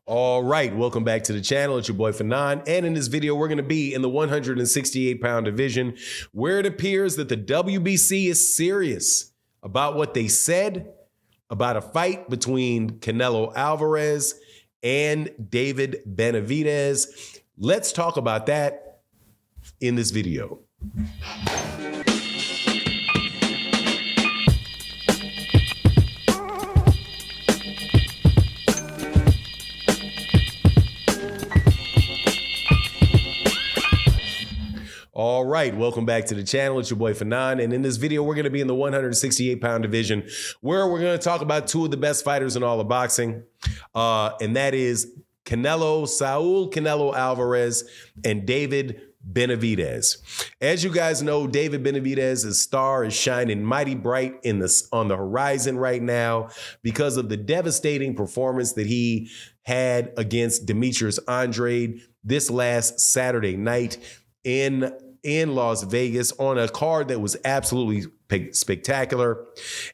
All right, welcome back to the channel. It's your boy Fanon, and in this video, we're going to be in the 168-pound division, where it appears that the WBC is serious about what they said about a fight between Canelo Alvarez and David Benavides. Let's talk about that in this video. All right, welcome back to the channel. It's your boy Fanon, and in this video, we're going to be in the 168-pound division, where we're going to talk about two of the best fighters in all of boxing, and that is Saul Canelo Alvarez and David Benavides. As you guys know, David Benavides' star is shining mighty bright on the horizon right now because of the devastating performance that he had against Demetrius Andrade this last Saturday night in Las Vegas on a card that was absolutely spectacular.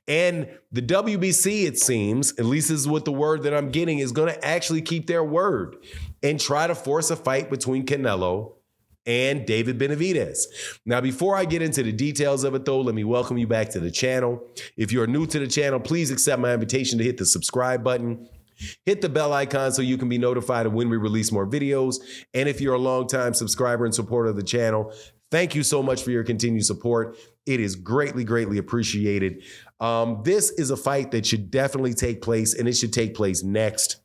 And the WBC, it seems, at least this is what the word that I'm getting, is going to actually keep their word and try to force a fight between Canelo and David Benavides. Now, before I get into the details of it, though, let me welcome you back to the channel. If you're new to the channel, please accept my invitation to hit the subscribe button. Hit the bell icon so you can be notified of when we release more videos. And if you're a longtime subscriber and supporter of the channel, thank you so much for your continued support. It is greatly, greatly appreciated. This is a fight that should definitely take place, and it should take place next.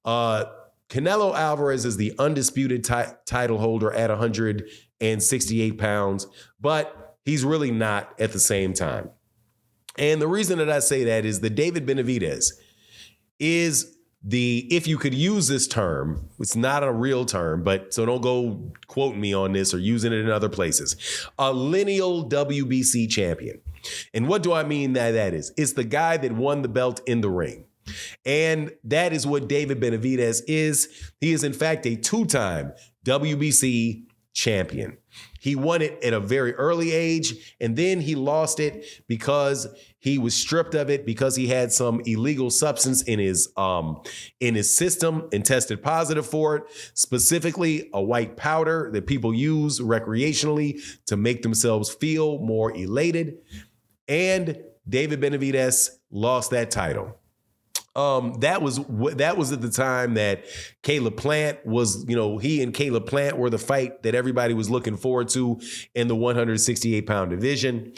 Canelo Alvarez is the undisputed title holder at 168 pounds, but he's really not at the same time. And the reason that I say that is that David Benavides is if you could use this term, it's not a real term, but so don't go quoting me on this or using it in other places, a lineal WBC champion. And what do I mean that is? It's the guy that won the belt in the ring. And that is what David Benavides is. He is, in fact, a two-time WBC champion. He won it at a very early age, and then he lost it because he was stripped of it because he had some illegal substance in his system and tested positive for it, specifically a white powder that people use recreationally to make themselves feel more elated. And David Benavides lost that title. That was at the time that Caleb Plant was, he and Caleb Plant were the fight that everybody was looking forward to in the 168-pound division.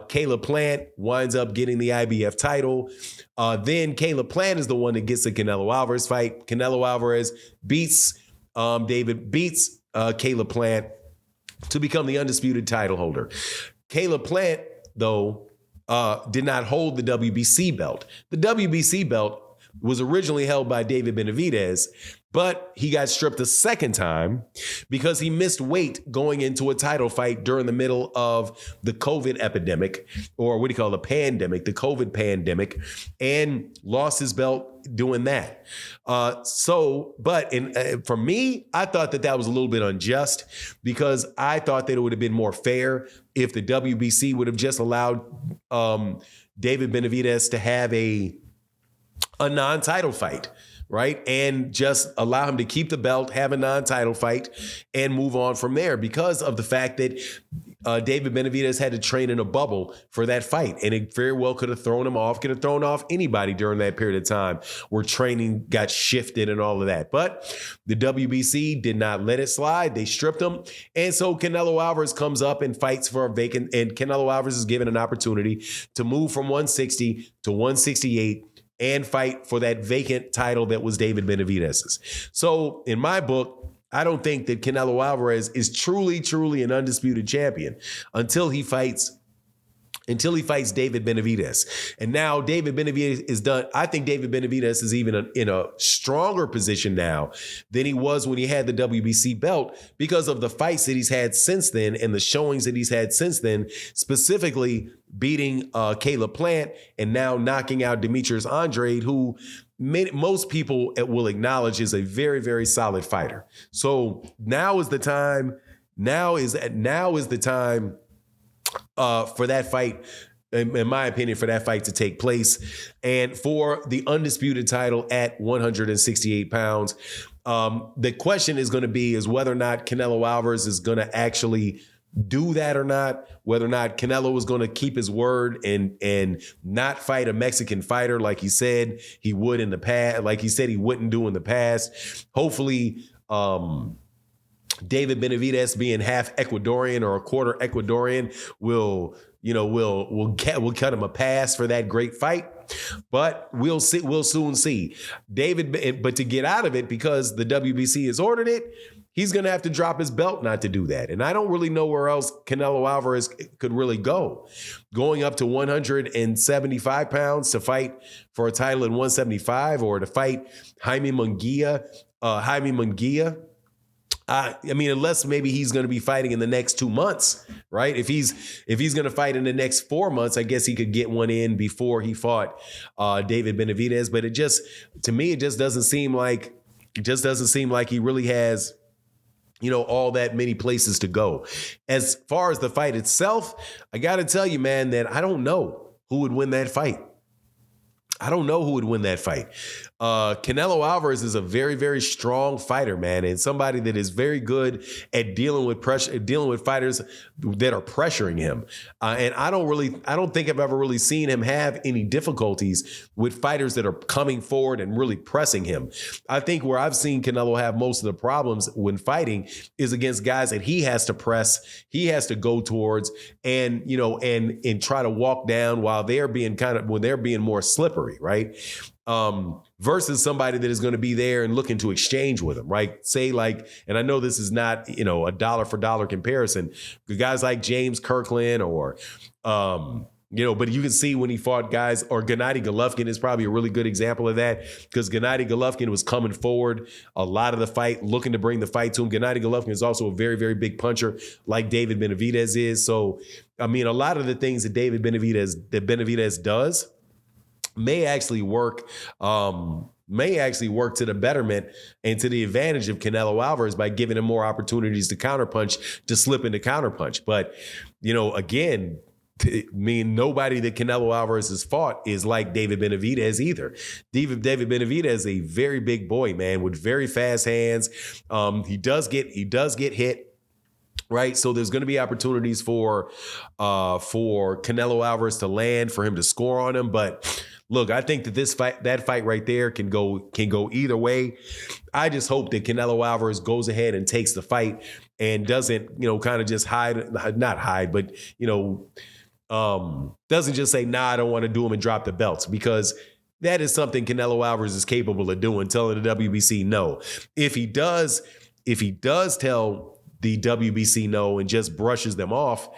Caleb Plant winds up getting the IBF title. Then Caleb Plant is the one that gets the Canelo Alvarez fight. Canelo Alvarez beats Caleb Plant to become the undisputed title holder. Caleb Plant, though, did not hold the WBC belt. The WBC belt was originally held by David Benavides, but he got stripped a second time because he missed weight going into a title fight during the middle of the COVID epidemic, or what do you call the pandemic, the COVID pandemic, and lost his belt doing that. For me, I thought that was a little bit unjust because I thought that it would have been more fair if the WBC would have just allowed David Benavides to have a non-title fight, right? And just allow him to keep the belt, have a non-title fight, and move on from there because of the fact that David Benavides had to train in a bubble for that fight. And it very well could have thrown him off, could have thrown off anybody during that period of time where training got shifted and all of that. But the WBC did not let it slide. They stripped him. And so Canelo Alvarez comes up and fights for a vacant, and Canelo Alvarez is given an opportunity to move from 160 to 168 and fight for that vacant title that was David Benavides's. So in my book, I don't think that Canelo Alvarez is truly, truly an undisputed champion until he fights David Benavides. And now David Benavides is done. I think David Benavides is even in a stronger position now than he was when he had the WBC belt because of the fights that he's had since then and the showings that he's had since then, specifically beating Caleb Plant and now knocking out Demetrius Andrade, who most people will acknowledge is a very, very solid fighter. So now is the time. Now is the time for that fight in my opinion, for that fight to take place. And for the undisputed title at 168 pounds, the question is going to be is whether or not Canelo Alvarez is going to actually do that or not, whether or not Canelo is going to keep his word and not fight a Mexican fighter like he said he would in the past, like he said he wouldn't do in the past. Hopefully, David Benavides, being half Ecuadorian or a quarter Ecuadorian, will cut him a pass for that great fight. But we'll see. We'll soon see. But to get out of it, because the WBC has ordered it, he's going to have to drop his belt not to do that. And I don't really know where else Canelo Alvarez could really go. Going up to 175 pounds to fight for a title at 175, or to fight Jaime Munguia. I mean, unless maybe he's going to be fighting in the next 2 months, right? If he's going to fight in the next 4 months, I guess he could get one in before he fought David Benavides. But to me, it just doesn't seem like he really has, all that many places to go. As far as the fight itself, I got to tell you, man, that I don't know who would win that fight. Canelo Alvarez is a very, very strong fighter, man, and somebody that is very good at dealing with pressure, dealing with fighters that are pressuring him. And I don't think I've ever really seen him have any difficulties with fighters that are coming forward and really pressing him. I think where I've seen Canelo have most of the problems when fighting is against guys that he has to press, he has to go towards, and try to walk down while they're being more slippery, right? Versus somebody that is going to be there and looking to exchange with him, right? Say and I know this is not, a dollar for dollar comparison, guys like James Kirkland or, but you can see when he fought guys, or Gennady Golovkin is probably a really good example of that, because Gennady Golovkin was coming forward a lot of the fight, looking to bring the fight to him. Gennady Golovkin is also a very, very big puncher like David Benavides is. So, I mean, a lot of the things that Benavides does may actually work to the betterment and to the advantage of Canelo Alvarez by giving him more opportunities to counterpunch, to slip into counterpunch. But, again, nobody that Canelo Alvarez has fought is like David Benavides either. David Benavides is a very big boy, man, with very fast hands. He does get hit. Right. So there's going to be opportunities for Canelo Alvarez to land, for him to score on him. But look, I think that that fight right there can go either way. I just hope that Canelo Alvarez goes ahead and takes the fight and doesn't, kind of just not hide, but, doesn't just say, nah, I don't want to do him and drop the belts, because that is something Canelo Alvarez is capable of doing, telling the WBC no. If he does tell the WBC no and just brushes them off,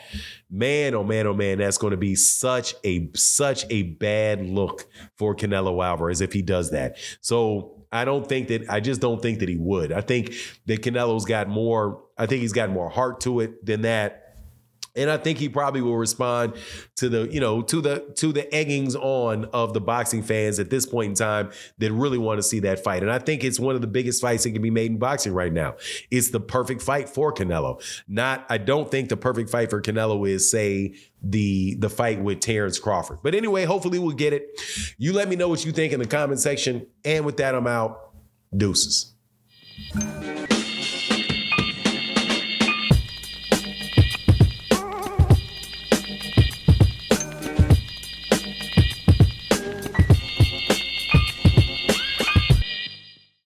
man, oh man, oh man, that's going to be such a bad look for Canelo Alvarez if he does that. So I just don't think that he would. I think that Canelo's got more, he's got more heart to it than that. And I think he probably will respond to the eggings on of the boxing fans at this point in time that really want to see that fight. And I think it's one of the biggest fights that can be made in boxing right now. It's the perfect fight for Canelo. I don't think the perfect fight for Canelo is, say, the fight with Terrence Crawford. But anyway, hopefully we'll get it. You let me know what you think in the comment section. And with that, I'm out. Deuces.